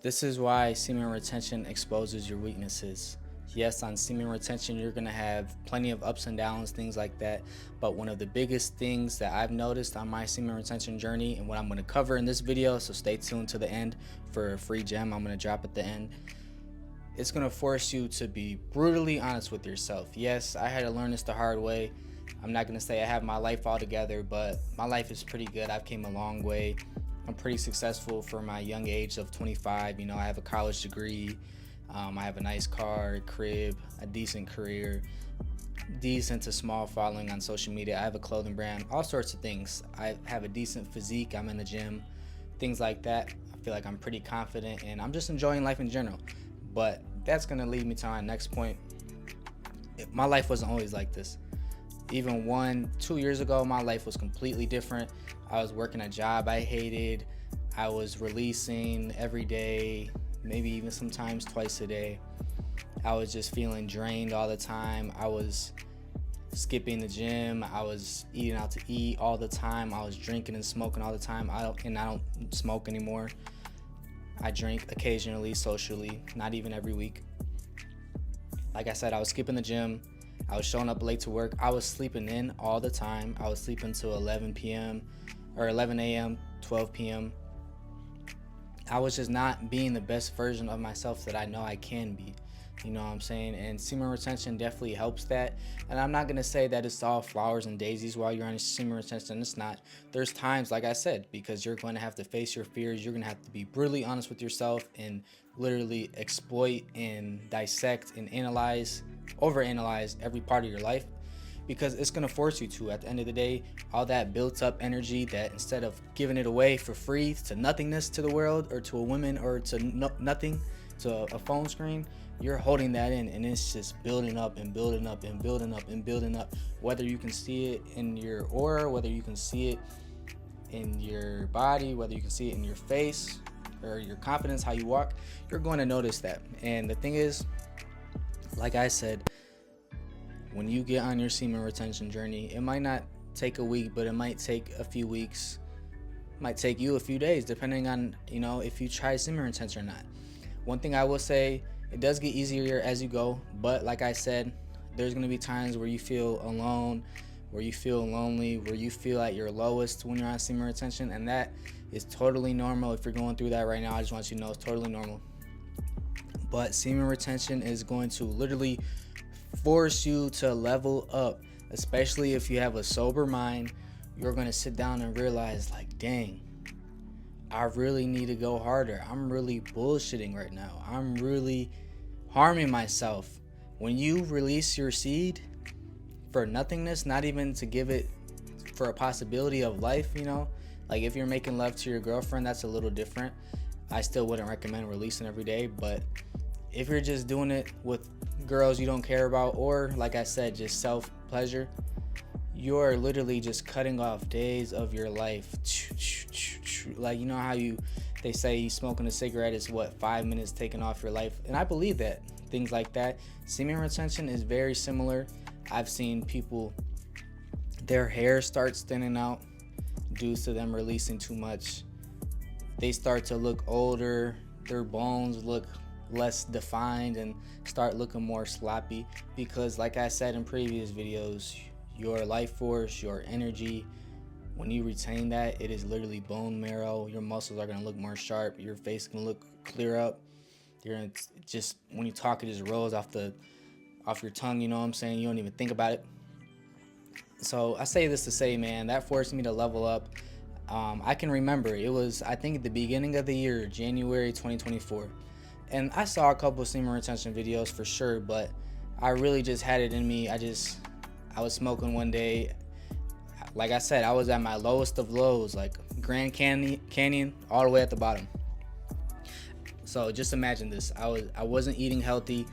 This is why semen retention exposes your weaknesses. Yes, on semen retention, you're going to have plenty of ups and downs, things like that. But one of the biggest things that I've noticed on my semen retention journey, and what I'm going to cover in this video, so stay tuned to the end for a free gem I'm going to drop at the end. It's going to force you to be brutally honest with yourself. Yes, I had to learn this the hard way. I'm not going to say I have my life all together, but my life is pretty good. I've came a long way. I'm pretty successful for my young age of 25. You know, I have a college degree. I have a nice car, crib, a decent career, decent to small following on social media. I have a clothing brand, all sorts of things. I have a decent physique. I'm in the gym, things like that. I feel like I'm pretty confident and I'm just enjoying life in general. But that's going to lead me to my next point. My life wasn't always like this. Even 1-2 years ago, my life was completely different. I was working a job I hated. I was releasing every day, maybe even sometimes twice a day. I was just feeling drained all the time. I was skipping the gym. I was eating out to eat all the time. I was drinking and smoking all the time. I don't smoke anymore. I drink occasionally, socially, not even every week. Like I said, I was skipping the gym. I was showing up late to work. I was sleeping in all the time. I was sleeping till 11 p.m. or 11 a.m., 12 p.m. I was just not being the best version of myself that I know I can be. You know what I'm saying? And semen retention definitely helps that. And I'm not going to say that it's all flowers and daisies while you're on semen retention. It's not. There's times, like I said, because you're going to have to face your fears. You're going to have to be brutally honest with yourself and literally exploit and dissect and overanalyze every part of your life, because it's going to force you to. At the end of the day, all that built up energy that instead of giving it away for free to nothingness to the world or to a woman or to nothing, to a phone screen, you're holding that in, and it's just building up and building up and building up and building up. Whether you can see it in your aura, whether you can see it in your body, whether you can see it in your face or your confidence, how you walk, you're going to notice that. And the thing is, like I said, when you get on your semen retention journey, it might not take a week, but it might take a few weeks. It might take you a few days, depending on, if you try semen retention or not. One thing I will say, it does get easier as you go, but like I said, there's going to be times where you feel alone, where you feel lonely, where you feel at your lowest when you're on semen retention, and that is totally normal. If you're going through that right now, I just want you to know it's totally normal. But semen retention is going to literally force you to level up, especially if you have a sober mind. You're going to sit down and realize, like, dang, I really need to go harder. I'm really bullshitting right now. I'm really harming myself. When you release your seed for nothingness, not even to give it for a possibility of life, like if you're making love to your girlfriend, that's a little different. I still wouldn't recommend releasing every day, but if you're just doing it with girls you don't care about, or like I said, just self-pleasure, you're literally just cutting off days of your life. Like, you know how they say smoking a cigarette is 5 minutes taking off your life, and I believe that. Things like that. Semen retention is very similar. I've seen people, their hair starts thinning out due to them releasing too much. They start to look older. Their bones look less defined and start looking more sloppy, because like I said in previous videos, your life force, your energy, when you retain that, it is literally bone marrow. Your muscles are going to look more sharp. Your face can look clear up. You're gonna just, when you talk, it just rolls off your tongue, you know what I'm saying? You don't even think about it. So I say this to say, man, that forced me to level up. I can remember, it was, I think, at the beginning of the year, January 2024. And I saw a couple of semen retention videos for sure, but I really just had it in me. I was smoking one day. Like I said, I was at my lowest of lows, like Grand Canyon, all the way at the bottom. So just imagine this. I wasn't eating healthy.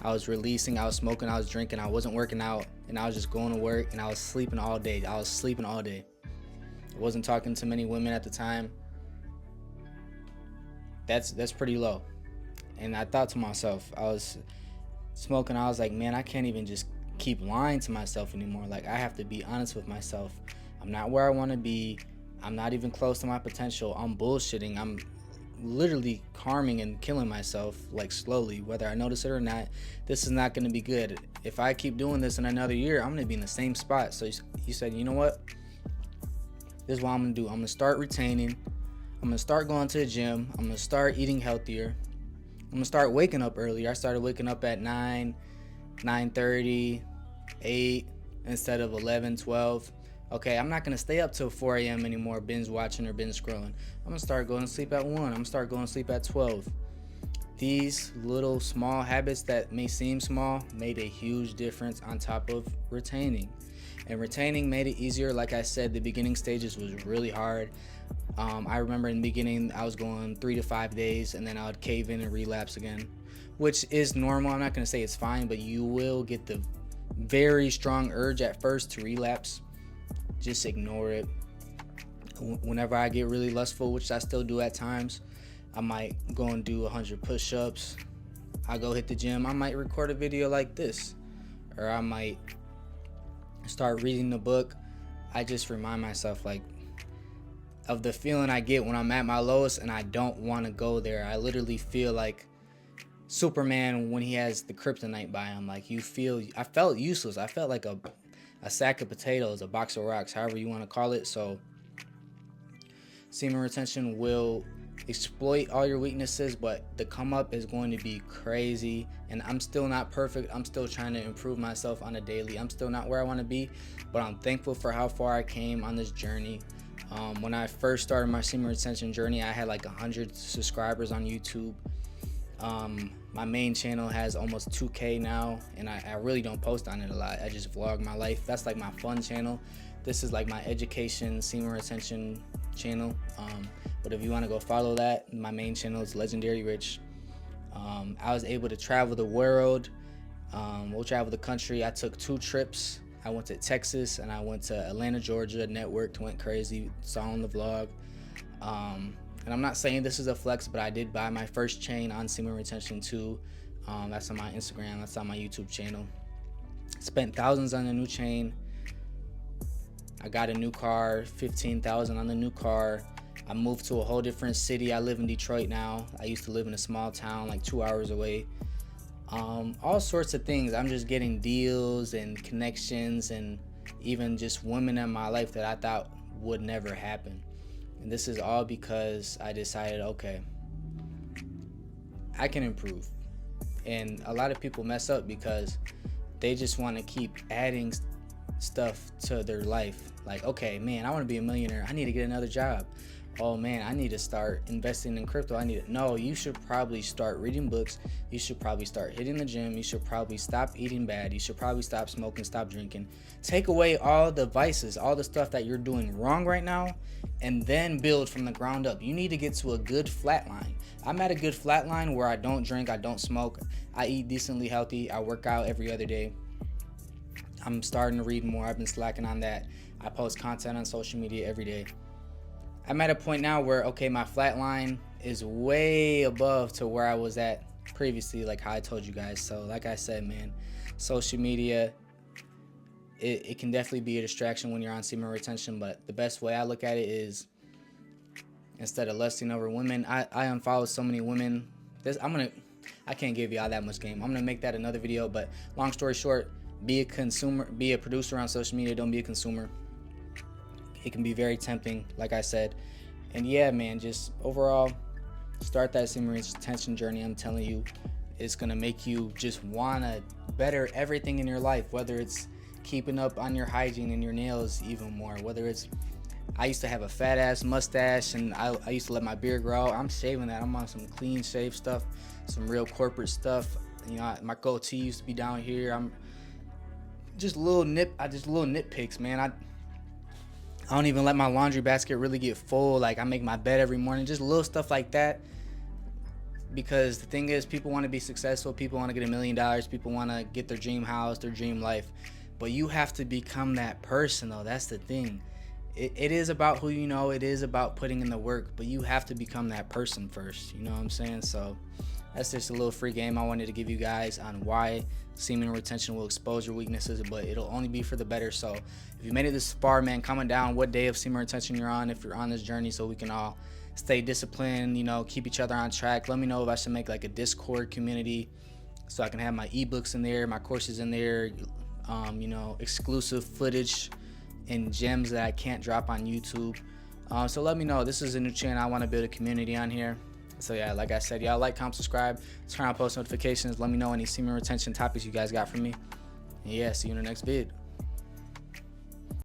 I was releasing, I was smoking, I was drinking, I wasn't working out, and I was just going to work, and I was sleeping all day. I wasn't talking to many women at the time. That's pretty low. And I thought to myself, I was smoking, I was like, man, I can't even just keep lying to myself anymore. Like, I have to be honest with myself. I'm not where I want to be. I'm not even close to my potential. I'm bullshitting. I'm literally harming and killing myself, like slowly, whether I notice it or not. This is not going to be good. If I keep doing this in another year, I'm going to be in the same spot. So you said, you know what? This is what I'm going to do. I'm going to start retaining. I'm going to start going to the gym. I'm going to start eating healthier. I'm going to start waking up earlier. I started waking up at 9, 9:30, 8 instead of 11, 12. Okay, I'm not going to stay up till 4 a.m. anymore binge watching or binge scrolling. I'm going to start going to sleep at 1. I'm going to start going to sleep at 12. These little small habits that may seem small made a huge difference on top of retaining. And retaining made it easier. Like I said, the beginning stages was really hard. I remember in the beginning I was going 3 to 5 days and then I would cave in and relapse again, which is normal. I'm not going to say it's fine, but you will get the very strong urge at first to relapse. Just ignore it. Whenever I get really lustful, which I still do at times, I might go and do 100 push-ups. I go hit the gym. I might record a video like this, or I might start reading the book. I just remind myself like of the feeling I get when I'm at my lowest and I don't want to go there. I literally feel like Superman when he has the kryptonite by him. Like I felt useless. I felt like a sack of potatoes, a box of rocks, however you want to call it. So semen retention will exploit all your weaknesses, but the come up is going to be crazy. And I'm still not perfect. I'm still trying to improve myself on a daily. I'm still not where I want to be, but I'm thankful for how far I came on this journey. When I first started my semen retention journey, I had like 100 subscribers on YouTube. My main channel has almost 2K now, and I really don't post on it a lot. I just vlog my life. That's like my fun channel. This is like my education semen retention channel. But if you want to go follow that, my main channel is Legendary Rich. I was able to travel the world. We'll travel the country. I took 2 trips. I went to Texas and I went to Atlanta, Georgia. Networked, went crazy, saw on the vlog. And I'm not saying this is a flex, but I did buy my first chain on semen retention too. That's on my Instagram. That's on my YouTube channel. Spent thousands on a new chain. I got a new car, 15,000 on the new car. I moved to a whole different city. I live in Detroit now. I used to live in a small town like 2 hours away. All sorts of things. I'm just getting deals and connections and even just women in my life that I thought would never happen. And this is all because I decided, okay, I can improve. And a lot of people mess up because they just want to keep adding stuff to their life. Like, okay, man, I want to be a millionaire. I need to get another job. Oh man, I need to start investing in crypto. No, you should probably start reading books. You should probably start hitting the gym. You should probably stop eating bad. You should probably stop smoking, stop drinking. Take away all the vices, all the stuff that you're doing wrong right now, and then build from the ground up. You need to get to a good flat line. I'm at a good flat line where I don't drink, I don't smoke, I eat decently healthy, I work out every other day. I'm starting to read more. I've been slacking on that. I post content on social media every day. I'm at a point now where, okay, my flat line is way above to where I was at previously, like how I told you guys. So like I said, man, social media, it can definitely be a distraction when you're on semen retention, but the best way I look at it is instead of lusting over women, I unfollow so many women. I can't give y'all that much game. I'm gonna make that another video, but long story short, be a consumer, be a producer on social media, don't be a consumer. It can be very tempting, like I said. And yeah, man, just overall, start that semen retention journey. I'm telling you, it's gonna make you just wanna better everything in your life, whether it's keeping up on your hygiene and your nails even more, whether it's, I used to have a fat ass mustache and I used to let my beard grow. I'm shaving that. I'm on some clean shave stuff, some real corporate stuff. You know, my goatee used to be down here. I'm just little nitpicks, man. I don't even let my laundry basket really get full. Like, I make my bed every morning, just little stuff like that. Because the thing is, people want to be successful. People want to get $1 million. People want to get their dream house, their dream life. But you have to become that person, though. That's the thing. It is about who you know. It is about putting in the work. But you have to become that person first. You know what I'm saying? So that's just a little free game I wanted to give you guys on why semen retention will expose your weaknesses, but it'll only be for the better. So if you made it this far, man, comment down what day of semen retention you're on, if you're on this journey, so we can all stay disciplined, you know, keep each other on track. Let me know if I should make like a Discord community so I can have my ebooks in there, my courses in there, you know, exclusive footage and gems that I can't drop on YouTube. So let me know. This is a new channel. I want to build a community on here. So yeah, like I said, y'all like, comment, subscribe, turn on post notifications. Let me know any semen retention topics you guys got for me. And yeah, see you in the next vid.